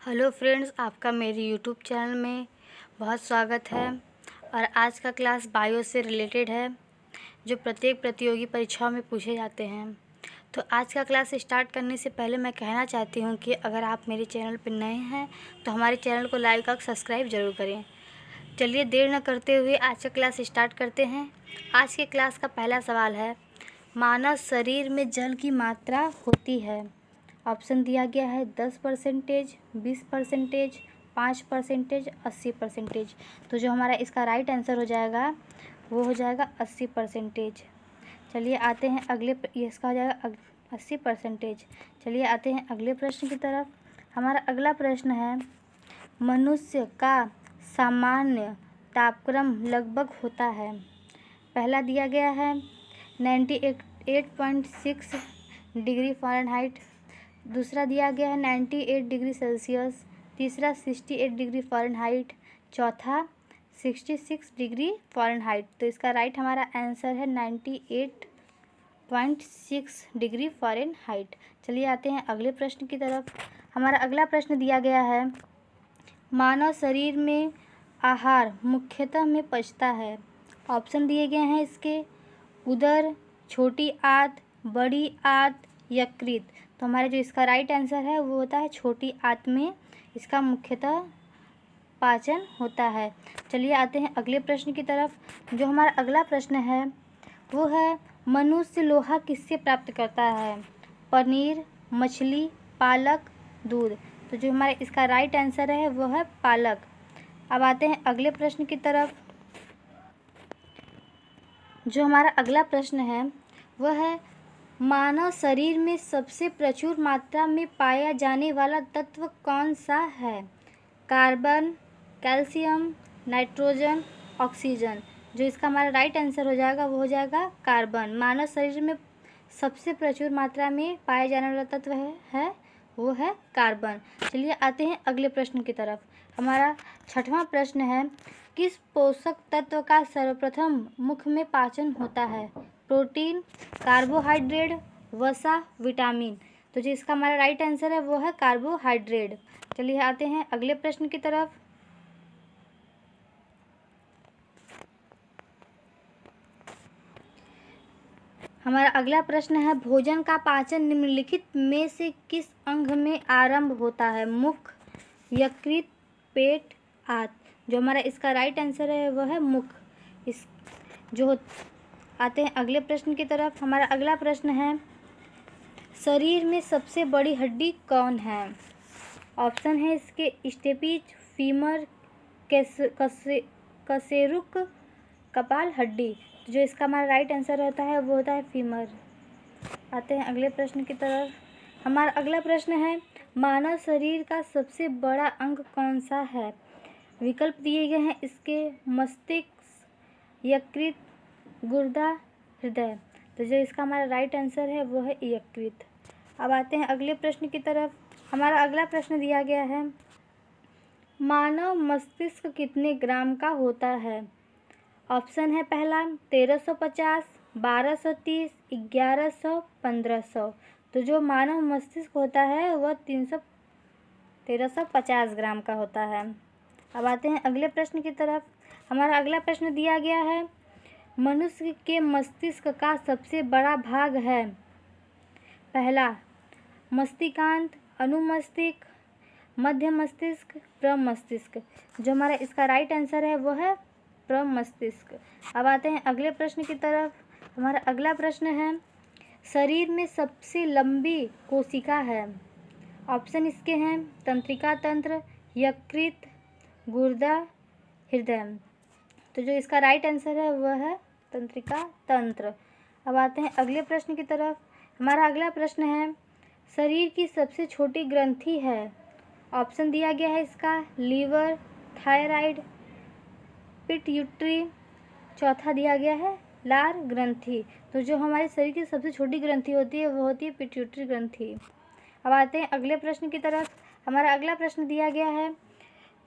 Hello friends, आपका मेरे YouTube channel में बहुत स्वागत है। और आज का क्लास बायो से रिलेटेड है, जो प्रत्येक प्रतियोगी परीक्षाओं में पूछे जाते हैं। तो आज का क्लास स्टार्ट करने से पहले मैं कहना चाहती हूँ कि अगर आप मेरे चैनल पर नए हैं तो हमारे चैनल को लाइक और सब्सक्राइब ज़रूर करें। चलिए देर न करते हुए आज का क्लास स्टार्ट करते हैं। आज के क्लास का पहला सवाल है, मानव शरीर में जल की मात्रा होती है। ऑप्शन दिया गया है 10%, 20%, 5%, 80%। तो जो हमारा इसका राइट आंसर हो जाएगा वो हो जाएगा 80%। चलिए आते हैं अगले, इसका हो जाएगा 80%। चलिए आते हैं अगले प्रश्न की तरफ। हमारा अगला प्रश्न है, मनुष्य का सामान्य तापक्रम लगभग होता है। पहला दिया गया है 98.6 डिग्री फ़ारेनहाइट, दूसरा दिया गया है 98 डिग्री सेल्सियस, तीसरा 68 डिग्री फ़ारेनहाइट, चौथा 66 डिग्री फ़ारेनहाइट। तो इसका राइट हमारा आंसर है 98.6 डिग्री फ़ारेनहाइट। चलिए आते हैं अगले प्रश्न की तरफ। हमारा अगला प्रश्न दिया गया है, मानव शरीर में आहार मुख्यतः में पचता है। ऑप्शन दिए गए हैं इसके, उदर, छोटी आंत, बड़ी आंत, यकृत। तो हमारे जो इसका राइट आंसर है वो होता है छोटी आंत में इसका मुख्यतः पाचन होता है। चलिए आते हैं अगले प्रश्न की तरफ। जो हमारा अगला प्रश्न है वो है, मनुष्य लोहा किससे प्राप्त करता है। पनीर, मछली, पालक, दूध। तो जो हमारा इसका राइट आंसर है वो है पालक। अब आते हैं अगले प्रश्न की तरफ। जो हमारा अगला प्रश्न है वह है, मानव शरीर में सबसे प्रचुर मात्रा में पाया जाने वाला तत्व कौन सा है। Carbon, calcium, nitrogen, oxygen. जो इसका हमारा राइट आंसर हो जाएगा वो हो जाएगा कार्बन। मानव शरीर में सबसे प्रचुर मात्रा में पाया जाने वाला तत्व है वो है कार्बन। चलिए आते हैं अगले प्रश्न की तरफ। हमारा छठवां प्रश्न है, किस पोषक तत्व का सर्वप्रथम मुख में पाचन होता है। प्रोटीन, कार्बोहाइड्रेट, वसा, विटामिन। तो जो इसका हमारा राइट आंसर है वो है कार्बोहाइड्रेट। चलिए आते हैं अगले प्रश्न की तरफ। हमारा अगला प्रश्न है, भोजन का पाचन निम्नलिखित में से किस अंग में आरंभ होता है। मुख, यकृत, पेट, आंत। जो हमारा इसका राइट आंसर है वो है मुख। इस जो आते हैं अगले प्रश्न की तरफ। हमारा अगला प्रश्न है, शरीर में सबसे बड़ी हड्डी कौन है। ऑप्शन है इसके, स्टेपिज, फीमर, कशेरुक, कपाल हड्डी। जो इसका हमारा राइट आंसर होता है वो होता है फीमर। आते हैं अगले प्रश्न की तरफ। हमारा अगला प्रश्न है, मानव शरीर का सबसे बड़ा अंग कौन सा है। विकल्प दिए गए हैं इसके, मस्तिष्क, यकृत, गुर्दा, हृदय। तो जो इसका हमारा राइट आंसर है वो है यकृत। अब आते हैं अगले प्रश्न की तरफ। हमारा अगला प्रश्न दिया गया है, मानव मस्तिष्क कितने ग्राम का होता है। ऑप्शन है पहला 1350, 1230, 1100, 1500। तो जो मानव मस्तिष्क होता है वह 1350 ग्राम का होता है। अब आते हैं अगले प्रश्न की तरफ। हमारा अगला प्रश्न दिया गया है, मनुष्य के मस्तिष्क का सबसे बड़ा भाग है। पहला मस्तिष्कांत, अनुमस्तिष्क, मध्य मस्तिष्क, प्रमस्तिष्क। जो हमारा इसका राइट आंसर है वो है प्रमस्तिष्क। अब आते हैं अगले प्रश्न की तरफ। हमारा अगला प्रश्न है, शरीर में सबसे लंबी कोशिका है। ऑप्शन इसके हैं, तंत्रिका तंत्र, यकृत, गुर्दा, हृदय। तो जो इसका राइट आंसर है वह है तंत्रिका तंत्र। अब आते हैं अगले प्रश्न की तरफ। हमारा अगला प्रश्न है, शरीर की सबसे छोटी ग्रंथि है। ऑप्शन दिया गया है इसका, लीवर, थायराइड, पिट्यूटरी, चौथा दिया गया है लार ग्रंथि। तो जो हमारे शरीर की सबसे छोटी ग्रंथि होती है वो होती है पिट्यूटरी ग्रंथि। अब आते हैं अगले प्रश्न की तरफ। हमारा अगला प्रश्न दिया गया है,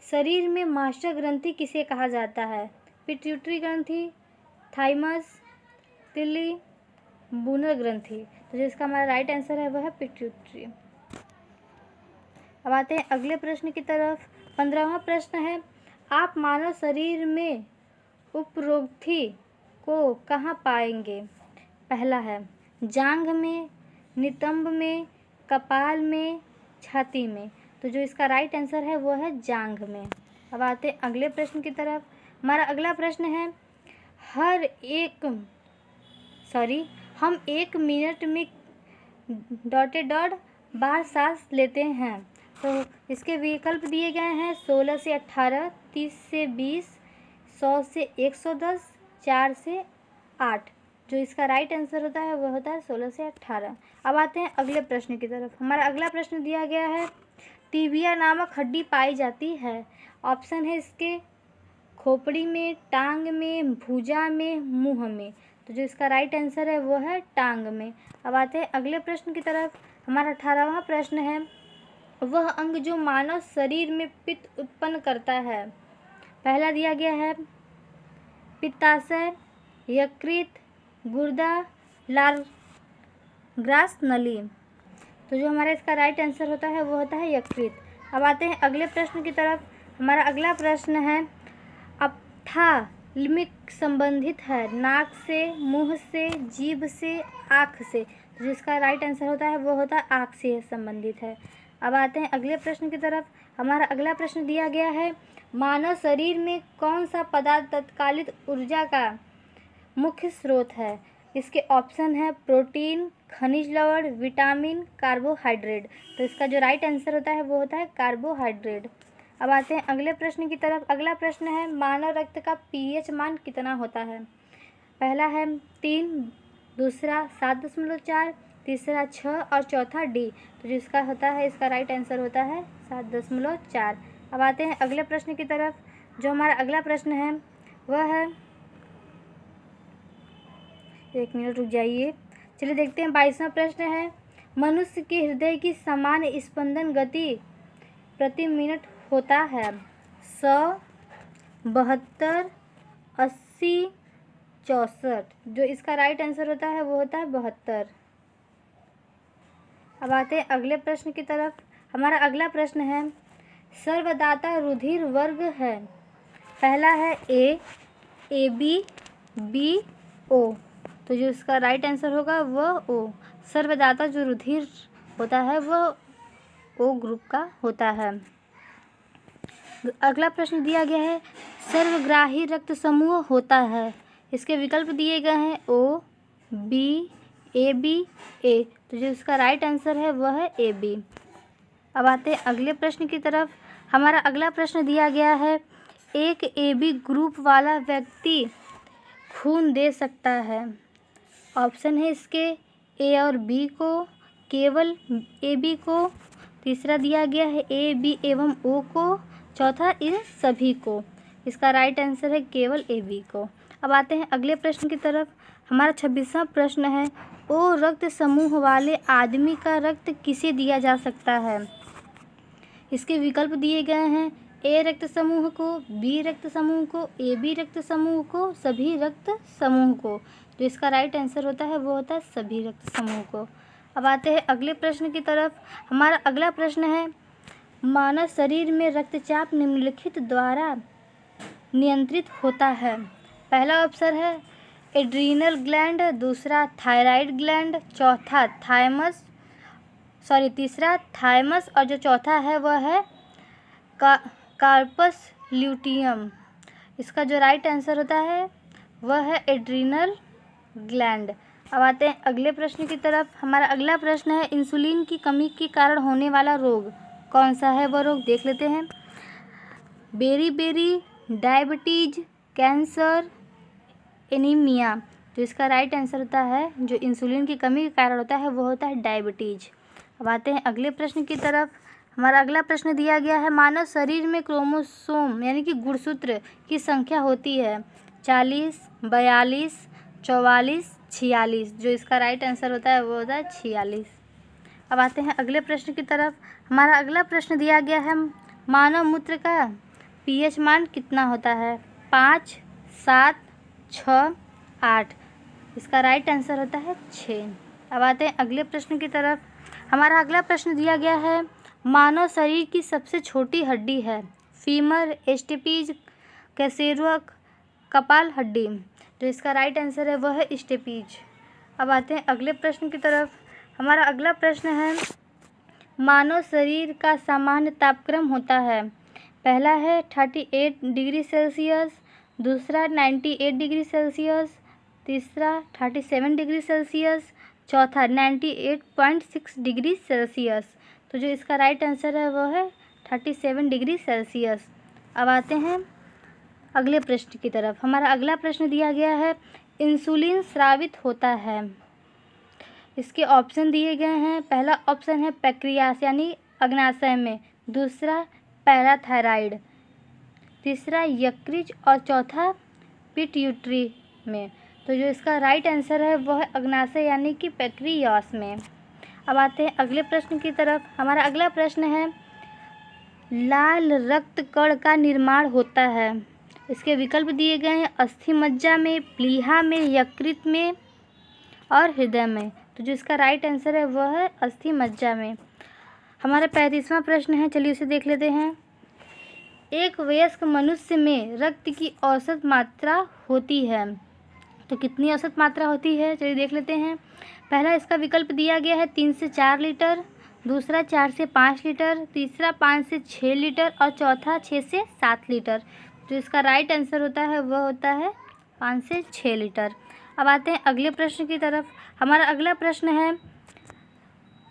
शरीर में मास्टर ग्रंथि किसे कहा जाता है। पिट्यूटरी ग्रंथि, थाइमस, तिल्ली, बूनर ग्रंथि। तो जिसका हमारा राइट आंसर है वह है पिट्यूटरी। अब आते हैं अगले प्रश्न की तरफ। 15वां प्रश्न है, आप मानव शरीर में उपरोक्ति को कहाँ पाएंगे? पहला है जांघ में, नितंब में, कपाल में, छाती में। तो जो इसका राइट आंसर है वो है जांघ में। अब आते हैं अगले प्रश्न की तरफ। हमारा अगला प्रश्न है, हम 1 मिनट में ... बार सांस लेते हैं। तो इसके विकल्प दिए गए हैं 16 से 18, 30 से 20, 100 से 110, 4 से 8। जो इसका राइट आंसर होता है वो होता है 16 से 18। अब आते हैं अगले प्रश्न की तरफ। हमारा अगला प्रश्न दिया गया है, टिबिया नामक हड्डी पाई जाती है। ऑप्शन है इसके खोपड़ी में, टांग में, भुजा में, मुंह में। तो जो इसका राइट आंसर है वो है टांग में। अब आते हैं अगले प्रश्न की तरफ। हमारा 18वां प्रश्न है, वह अंग जो मानव शरीर में पित्त उत्पन्न करता है। पहला दिया गया है पित्ताशय, यकृत, गुर्दा, लारग्रास नली। तो जो हमारा इसका राइट आंसर होता है वो होता है यकृत। अब आते हैं अगले प्रश्न की तरफ। हमारा अगला प्रश्न है, ऑप्थाल्मिक संबंधित है नाक से, मुंह से, जीभ से, आँख से। तो जिसका राइट आंसर होता है वो होता है आँख से संबंधित है। अब आते हैं अगले प्रश्न की तरफ। हमारा अगला प्रश्न दिया गया है, मानव शरीर में कौन सा पदार्थ तत्कालिक ऊर्जा का मुख्य स्रोत है। इसके ऑप्शन है प्रोटीन, खनिज लवण, विटामिन, कार्बोहाइड्रेट। तो इसका जो राइट आंसर होता है वो होता है कार्बोहाइड्रेट। अब आते हैं अगले प्रश्न की तरफ। अगला प्रश्न है, मानव रक्त का पीएच मान कितना होता है। पहला है 3, दूसरा 7.4, तीसरा 6 और चौथा D। तो जिसका होता है इसका राइट आंसर होता है 7.4। अब आते हैं अगले प्रश्न की तरफ। जो हमारा अगला प्रश्न है वह है, 1 मिनट रुक जाइए, चलिए देखते हैं। 22वां प्रश्न है, मनुष्य के हृदय की सामान्य स्पंदन गति प्रति मिनट होता है 100, 72, 80, 64। जो इसका राइट आंसर होता है वो होता है 72। अब आते हैं अगले प्रश्न की तरफ। हमारा अगला प्रश्न है, सर्वदाता रुधिर वर्ग है। पहला है A, AB, B, O। तो जो इसका राइट आंसर होगा वह O। सर्वदाता जो रुधिर होता है वह O ग्रुप का होता है। अगला प्रश्न दिया गया है, सर्वग्राही रक्त समूह होता है। इसके विकल्प दिए गए हैं O, B, AB, A। तो जो इसका राइट आंसर है वह है AB। अब आते हैं अगले प्रश्न की तरफ। हमारा अगला प्रश्न दिया गया है, एक AB ग्रुप वाला व्यक्ति खून दे सकता है। ऑप्शन है इसके A और B को, केवल AB को, तीसरा दिया गया है A, B एवं O को, चौथा इन सभी को। इसका राइट आंसर है केवल AB को। अब आते हैं अगले प्रश्न की तरफ। हमारा 26वां प्रश्न है, O रक्त समूह वाले आदमी का रक्त किसे दिया जा सकता है। इसके विकल्प दिए गए हैं A रक्त समूह को, B रक्त समूह को, AB रक्त समूह को, सभी रक्त समूह को। जो इसका राइट आंसर होता है वो होता है सभी रक्त समूह को। अब आते हैं अगले प्रश्न की तरफ। हमारा अगला प्रश्न है, मानव शरीर में रक्तचाप निम्नलिखित द्वारा नियंत्रित होता है। पहला ऑप्शन है एड्रीनल ग्लैंड, दूसरा थायराइड ग्लैंड, तीसरा थाइमस और जो चौथा है वह है कार्पस ल्यूटियम। इसका जो राइट आंसर होता है वह है एड्रीनल ग्लैंड। अब आते हैं अगले प्रश्न की तरफ। हमारा अगला प्रश्न है, इंसुलिन की कमी के कारण होने वाला रोग कौन सा है। वह रोग देख लेते हैं, बेरी, डायबिटीज, कैंसर, एनीमिया। तो इसका राइट आंसर होता है जो इंसुलिन की कमी के कारण होता है वो होता है डायबिटीज। अब आते हैं अगले प्रश्न की तरफ। हमारा अगला प्रश्न दिया गया है, मानव शरीर में क्रोमोसोम यानी कि गुणसूत्र की संख्या होती है 40, 42, 44, 46। जो इसका राइट आंसर होता है वो होता है 46। अब आते हैं अगले प्रश्न की तरफ। हमारा अगला प्रश्न दिया गया है, मानव मूत्र का पीएच मान कितना होता है। 5, 7, 6, 8। इसका राइट आंसर होता है 6। अब आते हैं अगले प्रश्न की तरफ। हमारा अगला प्रश्न दिया गया है, मानव शरीर की सबसे छोटी हड्डी है? फीमर, स्टेपीज, कैसेरुक, कपाल हड्डी। जो इसका राइट आंसर है वह है स्टेपीज। अब आते हैं अगले प्रश्न की तरफ। हमारा अगला प्रश्न है, मानव शरीर का सामान्य तापक्रम होता है? पहला है 38 डिग्री सेल्सियस, दूसरा 98 डिग्री सेल्सियस, तीसरा 37 डिग्री सेल्सियस, चौथा 98.6 डिग्री सेल्सियस। तो जो इसका राइट आंसर है वह है 37 डिग्री सेल्सियस। अब आते हैं अगले प्रश्न की तरफ। हमारा अगला प्रश्न दिया गया है, इंसुलिन स्रावित होता है? इसके ऑप्शन दिए गए हैं। पहला ऑप्शन है पैक्रियास यानी अग्नाशय में, दूसरा पैराथायराइड, तीसरा यकृत और चौथा पिट्यूटरी में। तो जो इसका राइट आंसर है वह है अग्नाशय यानी कि पैक्रियास में। अब आते हैं अगले प्रश्न की तरफ। हमारा अगला प्रश्न है, लाल रक्त कण का निर्माण होता है? इसके विकल्प दिए गए हैं, अस्थि मज्जा में, प्लीहा में, यकृत में और हृदय में। तो जो इसका राइट आंसर है वह है अस्थि मज्जा में। हमारा 35वां प्रश्न है, चलिए उसे देख लेते हैं। एक वयस्क मनुष्य में रक्त की औसत मात्रा होती है? तो कितनी औसत मात्रा होती है, चलिए देख लेते हैं। पहला इसका विकल्प दिया गया है 3 से 4 लीटर, दूसरा 4 से 5 लीटर, तीसरा 5 से 6 लीटर और चौथा 6 से 7 लीटर। जो इसका राइट आंसर होता है वह होता है 5 से 6 लीटर। अब आते हैं अगले प्रश्न की तरफ। हमारा अगला प्रश्न है,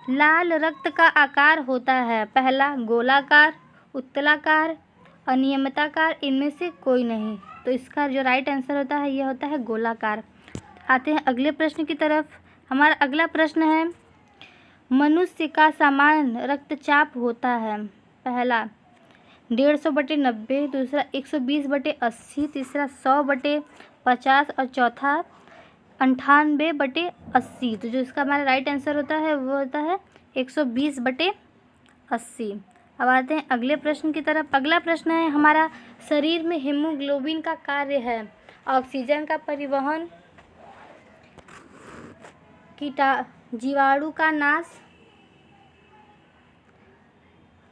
लाल रक्त का आकार होता है? पहला गोलाकार, उत्तलाकार, अनियमिताकार, इनमें से कोई नहीं। तो इसका जो राइट आंसर होता है यह होता है गोलाकार। आते हैं अगले प्रश्न की तरफ। हमारा अगला प्रश्न है, मनुष्य का सामान्य रक्तचाप होता है? पहला 150/90, दूसरा 120/80, तीसरा 100/50 और चौथा 98/80। तो जो इसका हमारा राइट आंसर होता है वो होता है 120/80। अब आते हैं अगले प्रश्न की तरफ। अगला प्रश्न है हमारा, शरीर में हीमोग्लोबिन का कार्य है? ऑक्सीजन का परिवहन, जीवाणु का नाश,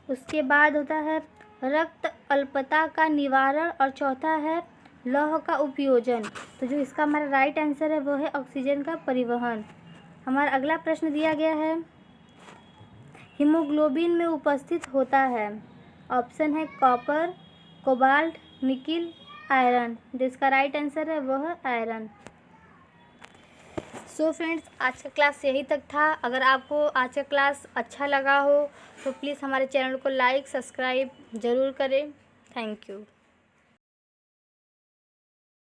उसके बाद होता है रक्त अल्पता का निवारण और चौथा है लौह का उपयोजन। तो जो इसका हमारा राइट आंसर है वो है ऑक्सीजन का परिवहन। हमारा अगला प्रश्न दिया गया है, हीमोग्लोबिन में उपस्थित होता है? ऑप्शन है कॉपर, कोबाल्ट, निकिल, आयरन। जिसका राइट आंसर है वह है आयरन। सो फ्रेंड्स, आज का क्लास यही तक था। अगर आपको आज का क्लास अच्छा लगा हो तो प्लीज़ हमारे चैनल को लाइक सब्सक्राइब ज़रूर करें। Thank you.